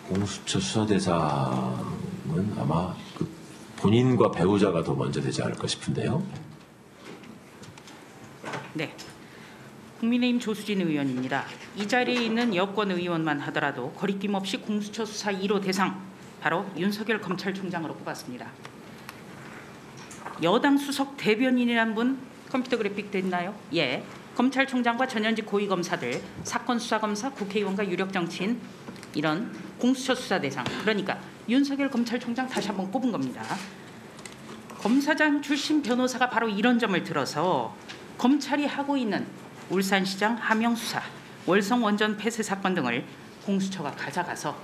공수처 수사 대상은 아마 그 본인과 배우자가 더 먼저 되지 않을까 싶은데요. 네. 국민의힘 조수진 의원입니다. 이 자리에 있는 여권 의원만 하더라도 거리낌 없이 공수처 수사 1호 대상 바로 윤석열 검찰총장으로 꼽았습니다. 여당 수석 대변인이란 분 컴퓨터 그래픽 됐나요? 예. 검찰총장과 전현직 고위검사들, 사건 수사검사, 국회의원과 유력 정치인 이런 공수처 수사 대상. 그러니까 윤석열 검찰총장 다시 한번 꼽은 겁니다. 검사장 출신 변호사가 바로 이런 점을 들어서 검찰이 하고 있는 울산시장 하명수사, 월성 원전 폐쇄 사건 등을 공수처가 가져가서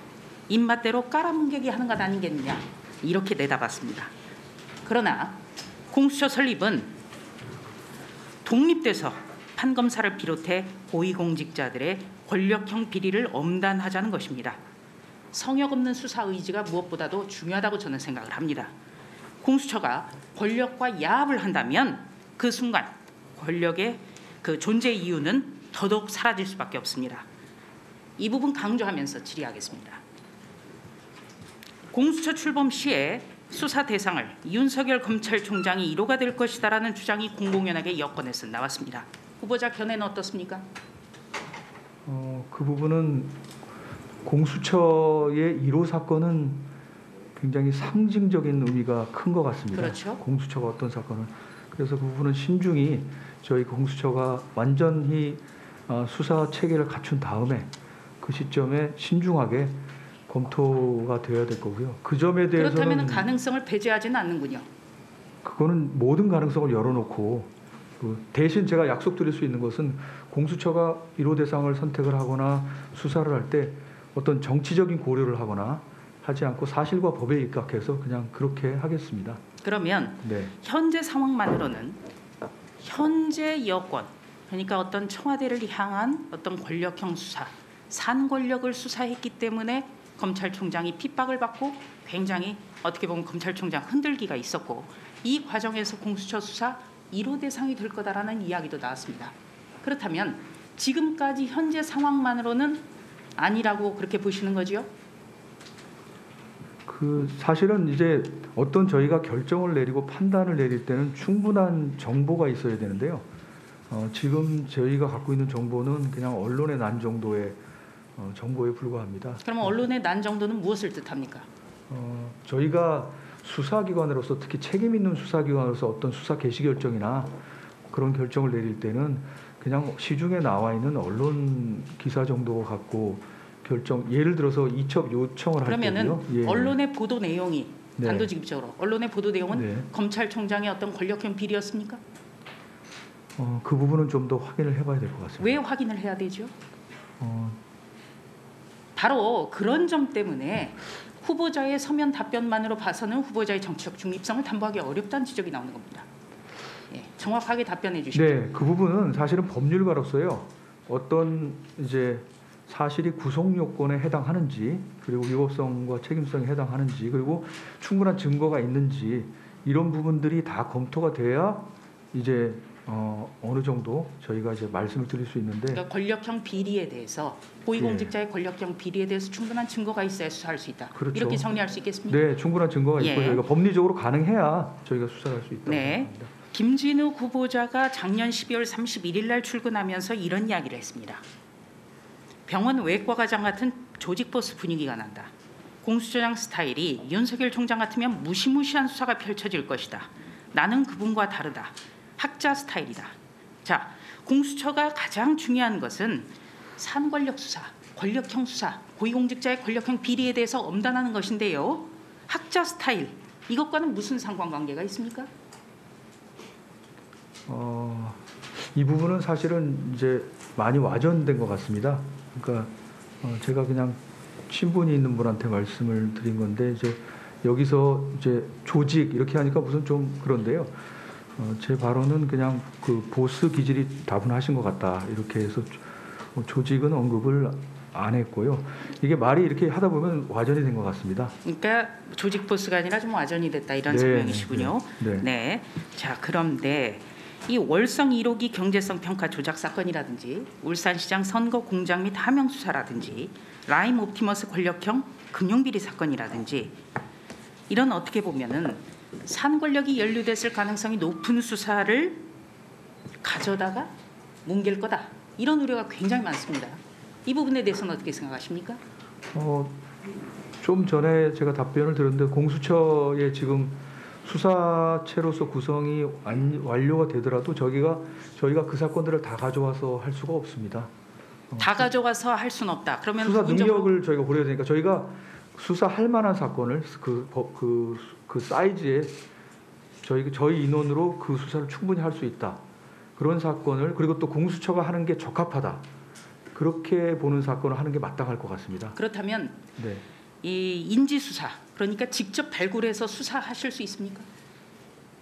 입맛대로 깔아뭉개기 하는 것 아니겠느냐 이렇게 내다봤습니다. 그러나 공수처 설립은 독립돼서 판검사를 비롯해 고위공직자들의 권력형 비리를 엄단하자는 것입니다. 성역 없는 수사 의지가 무엇보다도 중요하다고 저는 생각을 합니다. 공수처가 권력과 야합을 한다면 그 순간 권력의 그 존재 이유는 더더욱 사라질 수밖에 없습니다. 이 부분 강조하면서 질의하겠습니다. 공수처 출범 시에 수사 대상을 윤석열 검찰총장이 1호가 될 것이다라는 주장이 공공연하게 여권에서 나왔습니다. 후보자 견해는 어떻습니까? 그 부분은 공수처의 1호 사건은 굉장히 상징적인 의미가 큰 것 같습니다. 그렇죠. 공수처가 어떤 사건은. 그래서 그 부분은 신중히 저희 공수처가 완전히 수사 체계를 갖춘 다음에 그 시점에 신중하게 검토가 되어야 될 거고요. 그 점에 대해서는 그렇다면 가능성을 배제하지는 않는군요. 그거는 모든 가능성을 열어놓고 대신 제가 약속드릴 수 있는 것은 공수처가 1호 대상을 선택을 하거나 수사를 할 때 어떤 정치적인 고려를 하거나 하지 않고 사실과 법에 입각해서 그냥 그렇게 하겠습니다. 그러면 네. 현재 상황만으로는 현재 여권 그러니까 어떤 청와대를 향한 어떤 권력형 수사, 산권력을 수사했기 때문에 검찰총장이 핍박을 받고 굉장히 어떻게 보면 검찰총장 흔들기가 있었고 이 과정에서 공수처 수사 1호 대상이 될 거다라는 이야기도 나왔습니다. 그렇다면 지금까지 현재 상황만으로는 아니라고 그렇게 보시는 거지요? 사실은 이제 어떤 저희가 결정을 내리고 판단을 내릴 때는 충분한 정보가 있어야 되는데요. 지금 저희가 갖고 있는 정보는 그냥 언론의 난 정도의 정보에 불과합니다. 그러면 언론의 난 정도는 무엇을 뜻합니까? 저희가 수사기관으로서 특히 책임 있는 수사기관으로서 어떤 수사 개시 결정이나 그런 결정을 내릴 때는 그냥 시중에 나와 있는 언론 기사 정도 갖고 결정 예를 들어서 이첩 요청을 할 때요. 그러면은 예. 언론의 보도 내용이 네. 단도직입적으로 언론의 보도 내용은 네. 검찰총장의 어떤 권력형 비리였습니까? 그 부분은 좀 더 확인을 해봐야 될 것 같습니다. 왜 확인을 해야 되죠? 바로 그런 점 때문에 후보자의 서면 답변만으로 봐서는 후보자의 정치적 중립성을 담보하기 어렵다는 지적이 나오는 겁니다. 예, 정확하게 답변해 주십시오. 네, 그 부분은 사실은 법률가로서요. 어떤 이제 사실이 구속 요건에 해당하는지 그리고 위법성과 책임성에 해당하는지 그리고 충분한 증거가 있는지 이런 부분들이 다 검토가 돼야 이제 어느 정도 저희가 이제 말씀을 드릴 수 있는데 그러니까 권력형 비리에 대해서 고위공직자의 권력형 비리에 대해서 충분한 증거가 있어야 수사할 수 있다. 그렇죠. 이렇게 정리할 수 있겠습니까? 네, 충분한 증거가 있고 예. 저희가 법리적으로 가능해야 저희가 수사를 할 수 있다고 네. 생각합니다. 김진우 후보자가 작년 12월 31일 날 출근하면서 이런 이야기를 했습니다. 병원 외과과장 같은 조직보스 분위기가 난다. 공수처장 스타일이 윤석열 총장 같으면 무시무시한 수사가 펼쳐질 것이다. 나는 그분과 다르다. 학자 스타일이다. 자, 공수처가 가장 중요한 것은 산권력 수사, 권력형 수사, 고위공직자의 권력형 비리에 대해서 엄단하는 것인데요. 학자 스타일, 이것과는 무슨 상관관계가 있습니까? 이 부분은 사실은 이제 많이 와전된 것 같습니다. 그러니까 제가 그냥 친분이 있는 분한테 말씀을 드린 건데 이제 여기서 이제 조직 이렇게 하니까 무슨 좀 그런데요. 제 발언은 그냥 그 보스 기질이 다분하신 것 같다 이렇게 해서 조직은 언급을 안 했고요. 이게 말이 이렇게 하다 보면 와전이 된 것 같습니다. 그러니까 조직 보스가 아니라 좀 와전이 됐다 이런 네, 설명이시군요. 네, 네. 네. 자, 그런데 이 월성 1호기 경제성 평가 조작 사건이라든지 울산시장 선거 공작 및 하명 수사라든지 라임 옵티머스 권력형 금융비리 사건이라든지 이런 어떻게 보면은 산 권력이 연루됐을 가능성이 높은 수사를 가져다가 뭉갤 거다. 이런 우려가 굉장히 많습니다. 이 부분에 대해서는 어떻게 생각하십니까? 좀 전에 제가 답변을 들었는데 공수처의 지금 수사체로서 구성이 완료가 되더라도 저희가 그 사건들을 다 가져와서 할 수가 없습니다. 다 가져가서 할 수는 없다. 그러면 수사 부분적으로 능력을 저희가 고려해야 되니까 저희가 수사할 만한 사건을 그 사이즈에 저희 인원으로 그 수사를 충분히 할 수 있다. 그런 사건을 그리고 또 공수처가 하는 게 적합하다. 그렇게 보는 사건을 하는 게 마땅할 것 같습니다. 그렇다면 네. 이 인지 수사 그러니까 직접 발굴해서 수사하실 수 있습니까?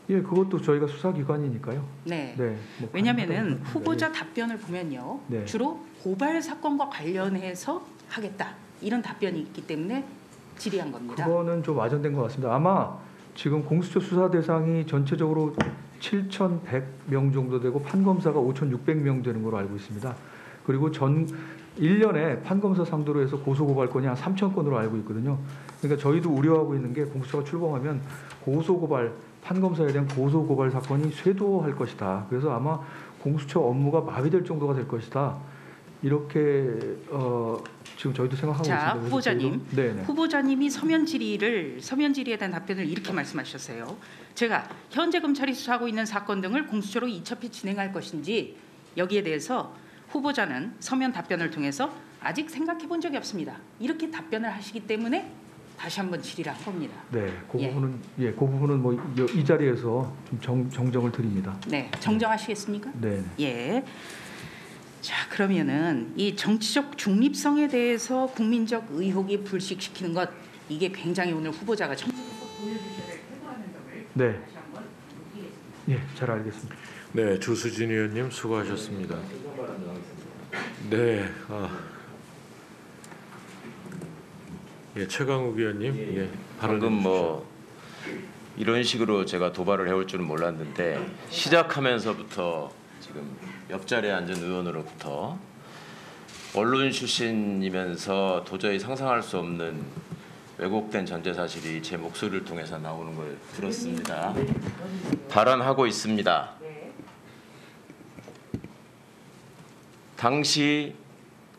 예, 그것도 저희가 수사기관이니까요. 네. 네. 왜냐하면은 후보자 답변을 보면요, 네. 주로 고발 사건과 관련해서 하겠다 이런 답변이 있기 때문에 질의한 겁니다. 그거는 좀 와전된 것 같습니다. 아마 지금 공수처 수사 대상이 전체적으로 7,100명 정도 되고 판검사가 5,600명 되는 걸로 알고 있습니다. 그리고 1년에 판검사 상대로 해서 고소고발건이 한 3,000건으로 알고 있거든요. 그러니까 저희도 우려하고 있는 게 공수처가 출범하면 고소고발, 판검사에 대한 고소고발 사건이 쇄도할 것이다. 그래서 아마 공수처 업무가 마비될 정도가 될 것이다. 이렇게 지금 저희도 생각하고 자, 있습니다. 후보자님, 네네. 후보자님이 서면 질의에 대한 답변을 이렇게 말씀하셨어요. 제가 현재 검찰이 수사하고 있는 사건 등을 공수처로 이첩히 진행할 것인지 여기에 대해서 후보자는 서면 답변을 통해서 아직 생각해 본 적이 없습니다. 이렇게 답변을 하시기 때문에 다시 한번 질의를 한 겁니다. 네, 그 부분은 뭐 이 자리에서 좀 정정을 드립니다. 네, 정정하시겠습니까? 네. 예. 자, 그러면은 이 정치적 중립성에 대해서 국민적 의혹이 불식시키는 것 이게 굉장히 오늘 후보자가 정치적으로 보여주셔야 될 태도하는 점을 네. 다시 한번 묻겠습니다. 예, 잘 알겠습니다. 네, 주수진 의원님 수고하셨습니다. 네, 예, 최강욱 의원님, 예, 방금 뭐 이런 식으로 제가 도발을 해올 줄은 몰랐는데 시작하면서부터 지금 옆자리에 앉은 의원으로부터 언론 출신이면서 도저히 상상할 수 없는 왜곡된 전제 사실이 제 목소리를 통해서 나오는 걸 들었습니다. 발언하고 있습니다. 당시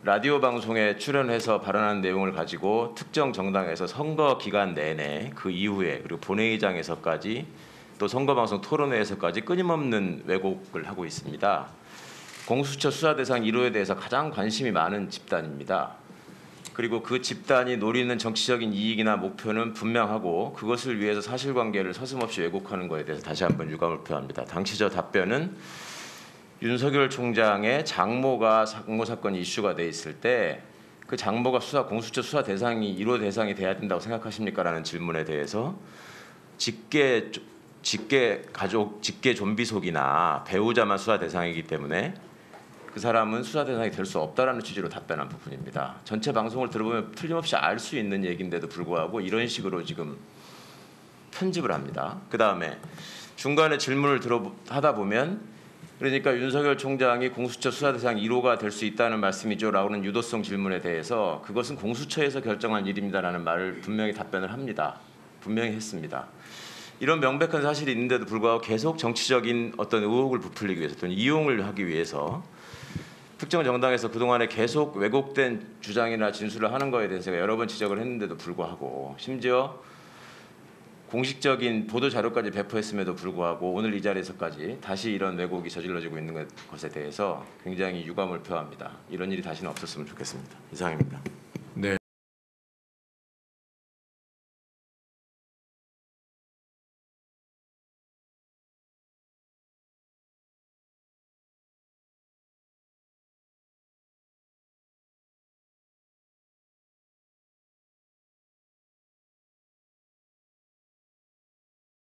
라디오 방송에 출연해서 발언한 내용을 가지고 특정 정당에서 선거 기간 내내 그 이후에 그리고 본회의장에서까지 또 선거방송 토론회에서까지 끊임없는 왜곡을 하고 있습니다. 공수처 수사 대상 1호에 대해서 가장 관심이 많은 집단입니다. 그리고 그 집단이 노리는 정치적인 이익이나 목표는 분명하고 그것을 위해서 사실관계를 서슴없이 왜곡하는 것에 대해서 다시 한번 유감을 표합니다. 당시 저 답변은 윤석열 총장의 장모가 장모 사건이 이슈가 돼 있을 때 그 장모가 공수처 수사 대상이 1호 대상이 돼야 된다고 생각하십니까라는 질문에 대해서 직계 좀비속이나 배우자만 수사 대상이기 때문에 그 사람은 수사 대상이 될 수 없다라는 취지로 답변한 부분입니다. 전체 방송을 들어보면 틀림없이 알 수 있는 얘기인데도 불구하고 이런 식으로 지금 편집을 합니다. 그 다음에 중간에 질문을 하다 보면 그러니까 윤석열 총장이 공수처 수사 대상 1호가 될 수 있다는 말씀이죠라고는 유도성 질문에 대해서 그것은 공수처에서 결정한 일입니다라는 말을 분명히 답변을 합니다. 분명히 했습니다. 이런 명백한 사실이 있는데도 불구하고 계속 정치적인 어떤 의혹을 부풀리기 위해서 또는 이용을 하기 위해서 특정 정당에서 그동안에 계속 왜곡된 주장이나 진술을 하는 것에 대해서 제가 여러 번 지적을 했는데도 불구하고 심지어 공식적인 보도 자료까지 배포했음에도 불구하고 오늘 이 자리에서까지 다시 이런 왜곡이 저질러지고 있는 것에 대해서 굉장히 유감을 표합니다. 이런 일이 다시는 없었으면 좋겠습니다. 이상입니다.